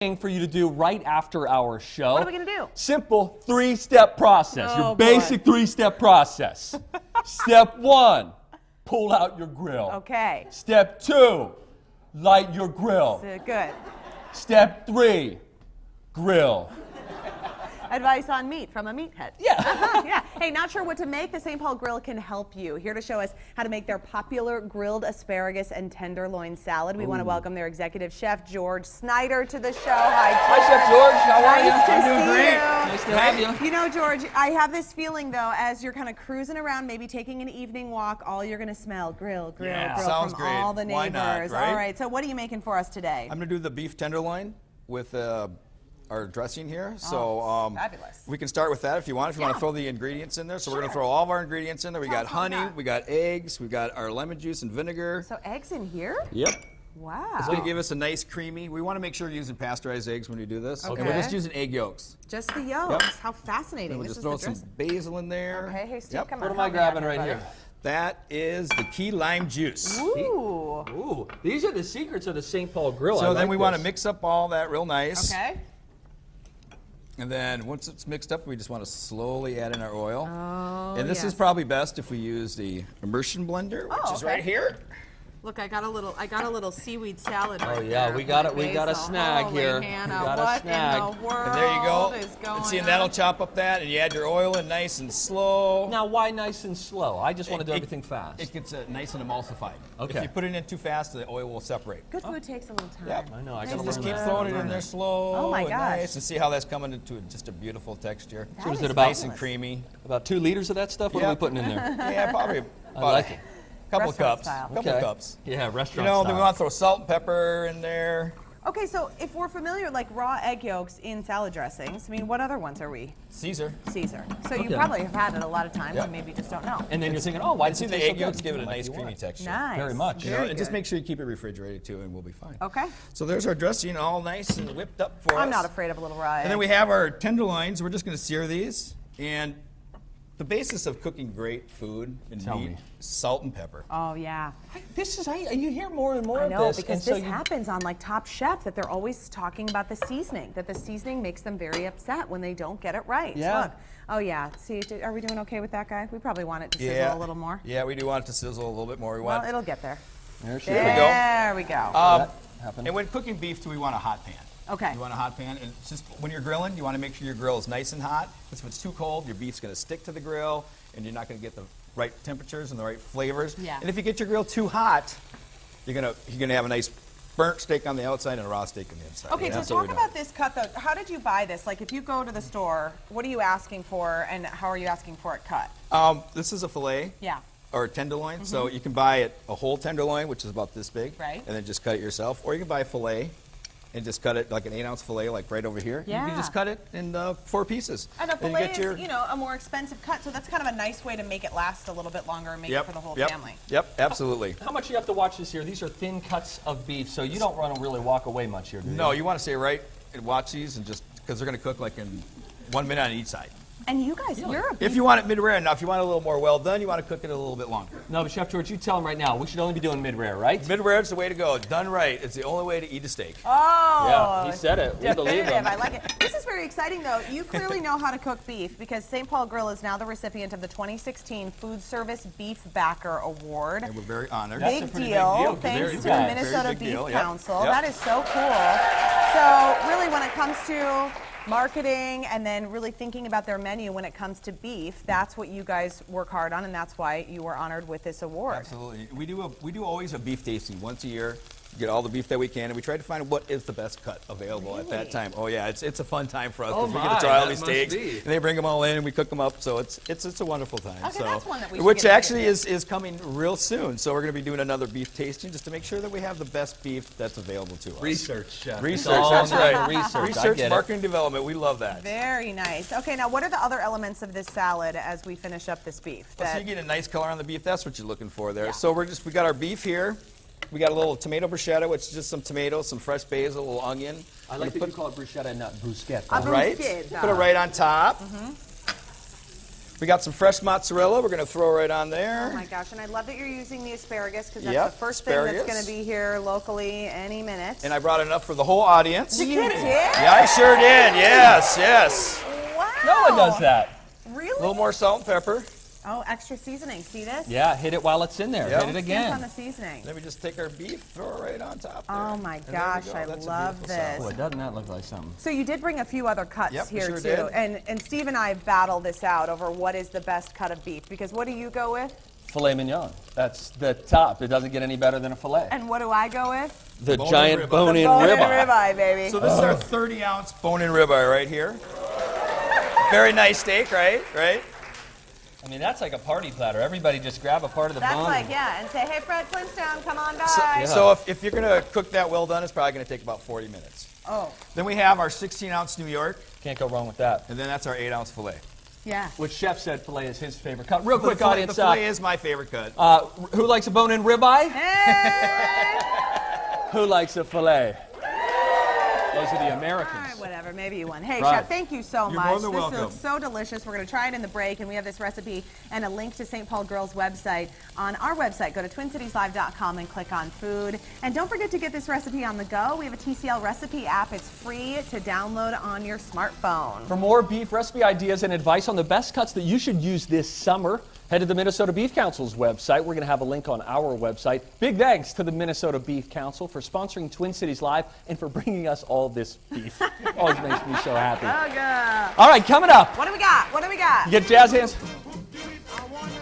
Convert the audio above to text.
for you to do right after our show. What are we going to do? Simple three-step process. Oh, your basic three-step process. Step 1, pull out your grill. Okay. Step 2, light your grill. Good. Step 3, grill. Advice on meat from a meathead. Yeah. Yeah. Hey, not sure what to make? The St. Paul Grill can help you. Here to show us how to make their popular grilled asparagus and tenderloin salad. We want to welcome their executive chef, George Snyder, to the show. Hi, George. Hi, Chef George. How are you? Nice to I'm doing see great. you. Nice to have you. You know, George, I have this feeling, though, as you're kind of cruising around, maybe taking an evening walk, all you're going to smell, grill, grill, Yeah. grill Sounds from great. all the neighbors. Why not, right? All right, so what are you making for us today? I'm going to do the beef tenderloin with our dressing here. So fabulous. we can start with that if you want. If you want to throw the ingredients in there. So we're going to throw all of our ingredients in there. We got honey, we got eggs, we got our lemon juice and vinegar. So eggs in here? Yep. Wow. It's going to give us a nice creamy. We want to make sure you're using pasteurized eggs when you do this. Okay. And we're just using egg yolks. Just the yolks. Yep. How fascinating. And we'll This just is throw the some dressing. basil in there. Okay, hey, Steve, Yep. come on. What am I help me out grabbing right buddy. here? That is the key lime juice. Ooh. Ooh, these are the secrets of the St. Paul Grill. So I then like we want to this. mix up all that real nice. Okay. And then once it's mixed up, we just want to slowly add in our oil. Oh, And this is yes. probably best if we use the immersion blender, which Oh, is okay. right here. Look, I got a little seaweed salad. Right yeah, there we got with it. We got a basil. snag Holy here. Hannah, We got a what snag. in the world And there you go. is going And see, and on? that'll chop up that, and you add your oil in nice and slow. Now, why nice and slow? I just want to do everything fast. It gets nice and emulsified. Okay. If you put it in too fast, the oil will separate. Good food takes a little time. Yep. I know. I Nice gotta and Just learn keep that. throwing it in there slow Oh my and gosh. nice, and see how that's coming into just a beautiful texture. That So is is it about Nice and fabulous. creamy. About 2 liters of that stuff? What are Yeah. we putting in there? Yeah, probably about like a it. couple Restaurant cups. style. Couple Okay. cups. Yeah, You restaurant know, style. then we want to throw salt and pepper in there. Okay, so if we're familiar, like raw egg yolks in salad dressings, I mean, what other ones are we? Caesar. Caesar. So you Okay. probably have had it a lot of times Yep. and maybe just don't know. And then you're thinking, oh, why And does see it the taste so egg yolks good? give it a Like nice you creamy want. texture. Nice. Very much. You know, Very and just good. make sure you keep it refrigerated too, and we'll be fine. Okay. So there's our dressing all nice and whipped up for us. I'm not afraid of a little raw egg. And then we have our tenderloins. We're just going to sear these. And the basis of cooking great food and Tell meat me. is salt and pepper. Oh, yeah. You hear more and more I of know, this. because and so this happens on like Top Chef, that they're always talking about the seasoning, that the seasoning makes them very upset when they don't get it right. Yeah. Look. Oh, yeah. See, are we doing okay with that guy? We probably want it to sizzle a little more. Yeah, we do want it to sizzle a little bit more. We Well, want. it'll get there. There she There we is. go. There we go. That happened. And when cooking beef, too, we want a hot pan. Okay. You want a hot pan, and it's just when you're grilling, you want to make sure your grill is nice and hot. Because if it's too cold, your beef's going to stick to the grill, and you're not going to get the right temperatures and the right flavors. Yeah. And if you get your grill too hot, you're gonna have a nice burnt steak on the outside and a raw steak on the inside. Okay, And so that's what talk we about this cut, though. How did you buy this? Like, if you go to the store, what are you asking for, and how are you asking for it cut? This is a fillet. Yeah. Or tenderloin. So you can buy it a whole tenderloin, which is about this big, Right. and then just cut it yourself. Or you can buy a fillet and just cut it like an 8-ounce fillet, like right over here. You Yeah. can just cut it in 4 pieces. And a Then fillet you get your, is, a more expensive cut, so that's kind of a nice way to make it last a little bit longer and make it for the whole family. Yep, absolutely. How much you have to watch this here? These are thin cuts of beef, so you don't want to really walk away much here, do you? No, you want to stay right and watch these, and just because they're going to cook like in 1 minute on each side. And you guys, you're a If beef. you want it mid-rare, now if you want it a little more well done, you want to cook it a little bit longer. No, but Chef George, you tell him right now, we should only be doing mid-rare, right? Mid-rare is the way to go. Done right, it's the only way to eat a steak. Oh, Yeah, he said it. We believe definitive. him. I like it. This is very exciting, though. You clearly know how to cook beef, because St. Paul Grill is now the recipient of the 2016 Food Service Beef Backer Award. And we're very honored. That's a Big pretty big deal. deal, 'cause Thanks there to you the go. Minnesota Very big Beef deal, yep. Council. Yep. That is so cool. So really, when it comes to marketing and then really thinking about their menu when it comes to beef, that's what you guys work hard on, and that's why you were honored with this award. Absolutely. We do always a beef tasting once a year. Get all the beef that we can, and we try to find what is the best cut available at that time. Oh yeah, it's a fun time for us Oh because we get my, to try all that these must steaks, be. and they bring them all in, and we cook them up. So it's a wonderful time. Okay, so, that's one that we should which get actually together. is coming real soon. So we're going to be doing another beef tasting just to make sure that we have the best beef that's available to us. Research, Chef. Research, It's all that's right. about Research, I Research, get it. marketing, development. We love that. Very nice. Okay, now what are the other elements of this salad as we finish up this beef? So you get a nice color on the beef. That's what you're looking for there. Yeah. So we got our beef here. We got a little tomato bruschetta, which is just some tomatoes, some fresh basil, a little onion. I like that you call it bruschetta and not bruschetta. A Right? bruschetta. Put it right on top. We got some fresh mozzarella we're going to throw right on there. Oh my gosh, and I love that you're using the asparagus because that's Yep, the first asparagus. thing that's going to be here locally any minute. And I brought enough for the whole audience. You did? Yeah, I sure did. Yes, yes. Wow. No one does that. Really? A little more salt and pepper. Oh, extra seasoning. See this? Yeah, hit it while it's in there. Yep. Hit it Depends on again. the seasoning. Then we just take our beef, throw it right on top there. Oh my And there we gosh, go. I That's a love beautiful this. Boy, doesn't that look like something? So you did bring a few other cuts Yep, we here sure too, did. and Steve and I battle this out over what is the best cut of beef. Because what do you go with, Filet mignon. That's the top. It doesn't get any better than a filet. and what do I go with? The Bone-in giant ribeye. bone-in Bone-in ribeye. ribeye, baby. So this is our 30-ounce bone-in ribeye right here. Very nice steak, right? Right? I mean, that's like a party platter. Everybody just grab a part of the That's bone. like, yeah, and say, hey, Fred Flintstone, come on by. Yeah. So if you're going to cook that well done, it's probably going to take about 40 minutes. Oh, Then we have our 16-ounce New York, Can't go wrong with that. and then that's our 8-ounce filet. yeah. Which chef said filet is his favorite cut. Real quick, the filet, audience. the filet is my favorite cut. Who likes a bone-in ribeye? Hey! Who likes a filet? Those are the All right, Americans. whatever. Maybe you won. Hey, Right. Chef, thank you so You're much. more than This welcome. looks so delicious. We're going to try it in the break, and we have this recipe and a link to St. Paul Girls' website on our website. Go to TwinCitiesLive.com and click on food. And don't forget to get this recipe on the go. We have a TCL recipe app. It's free to download on your smartphone. For more beef recipe ideas and advice on the best cuts that you should use this summer, head to the Minnesota Beef Council's website. We're going to have a link on our website. Big thanks to the Minnesota Beef Council for sponsoring Twin Cities Live and for bringing us all this beef. Always makes me so happy. Oh, God. All right, coming up, What do we got? What do we got? you get jazz hands.